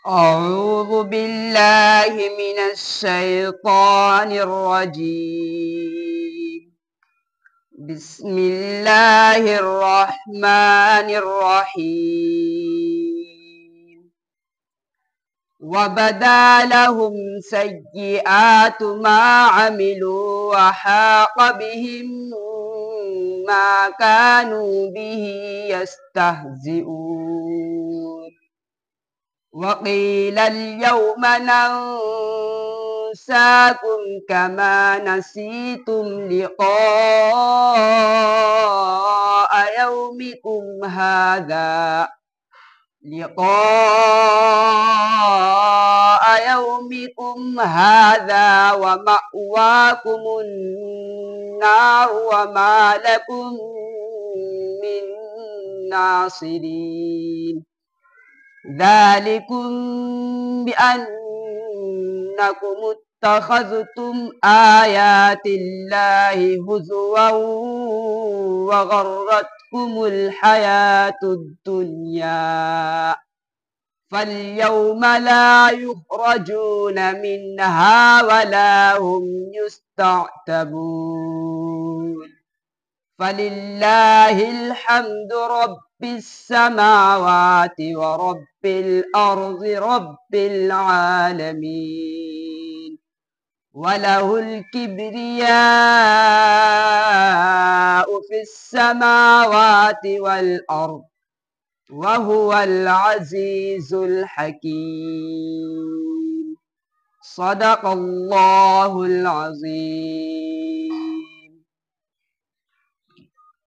أعوذ بالله من الشيطان الرجيم. بسم الله الرحمن الرحيم. وبدا لهم سيئات ما عملوا وحاق بهم ما كانوا به يستهزئون. وقيل اليوم ننساكم كما نسيتم لقاء يومكم هذا ومأواكم النار وما لكم من ناصرين. ذلكم بأنكم اتخذتم آيات الله هزوا وغرتكم الحياة الدنيا فاليوم لا يخرجون منها ولا هم يستعتبون. فلله الحمد رب السماوات ورب الأرض رب العالمين. وله الكبرياء في السماوات والأرض وهو العزيز الحكيم. صدق الله العظيم.